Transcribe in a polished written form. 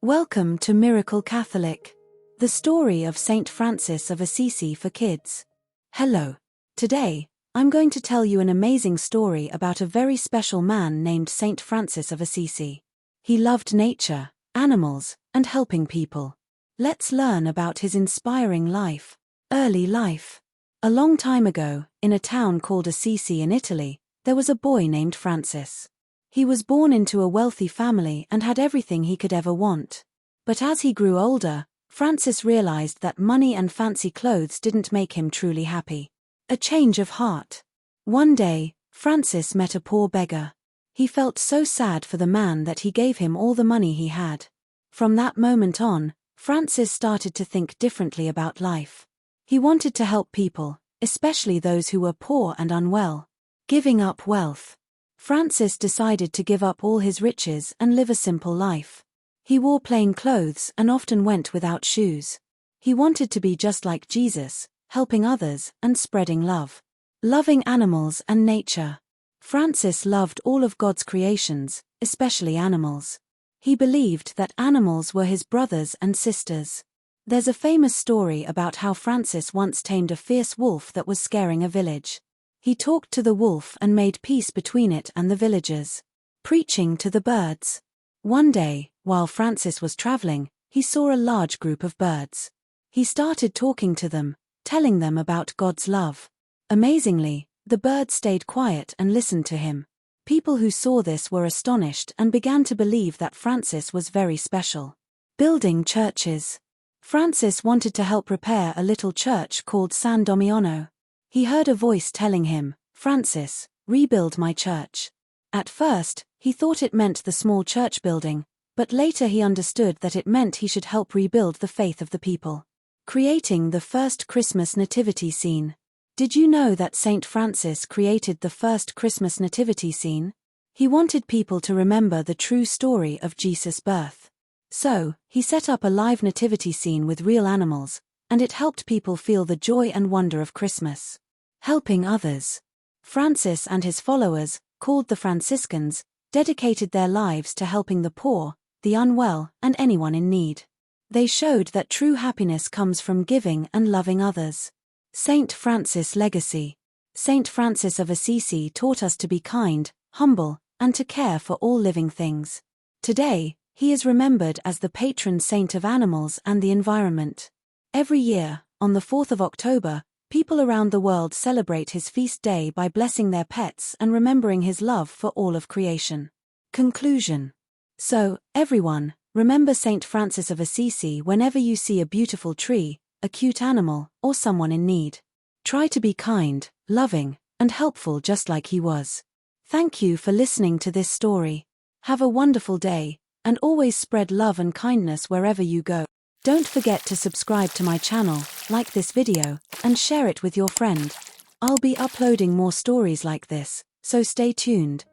Welcome to Miracle Catholic, the story of Saint Francis of Assisi for kids. Hello. Today, I'm going to tell you an amazing story about a very special man named Saint Francis of Assisi. He loved nature, animals, and helping people. Let's learn about his inspiring life. Early life. A long time ago, in a town called Assisi in Italy, there was a boy named Francis. He was born into a wealthy family and had everything he could ever want. But as he grew older, Francis realized that money and fancy clothes didn't make him truly happy. A change of heart. One day, Francis met a poor beggar. He felt so sad for the man that he gave him all the money he had. From that moment on, Francis started to think differently about life. He wanted to help people, especially those who were poor and unwell. Giving up wealth. Francis decided to give up all his riches and live a simple life. He wore plain clothes and often went without shoes. He wanted to be just like Jesus, helping others and spreading love. Loving animals and nature. Francis loved all of God's creations, especially animals. He believed that animals were his brothers and sisters. There's a famous story about how Francis once tamed a fierce wolf that was scaring a village. He talked to the wolf and made peace between it and the villagers. Preaching to the birds. One day, while Francis was traveling, he saw a large group of birds. He started talking to them, telling them about God's love. Amazingly, the birds stayed quiet and listened to him. People who saw this were astonished and began to believe that Francis was very special. Building churches. Francis wanted to help repair a little church called San Damiano. He heard a voice telling him, "Francis, rebuild my church." At first, he thought it meant the small church building, but later he understood that it meant he should help rebuild the faith of the people. Creating the first Christmas nativity scene. Did you know that Saint Francis created the first Christmas nativity scene? He wanted people to remember the true story of Jesus' birth. So, he set up a live nativity scene with real animals, and it helped people feel the joy and wonder of Christmas. Helping others. Francis and his followers, called the Franciscans, dedicated their lives to helping the poor, the unwell, and anyone in need. They showed that true happiness comes from giving and loving others. Saint Francis legacy. Saint Francis of Assisi taught us to be kind, humble, and to care for all living things. Today, he is remembered as the patron saint of animals and the environment. Every year, on the 4th of October, people around the world celebrate his feast day by blessing their pets and remembering his love for all of creation. Conclusion. So, everyone, remember Saint Francis of Assisi whenever you see a beautiful tree, a cute animal, or someone in need. Try to be kind, loving, and helpful just like he was. Thank you for listening to this story. Have a wonderful day, and always spread love and kindness wherever you go. Don't forget to subscribe to my channel, like this video, and share it with your friend. I'll be uploading more stories like this, so stay tuned.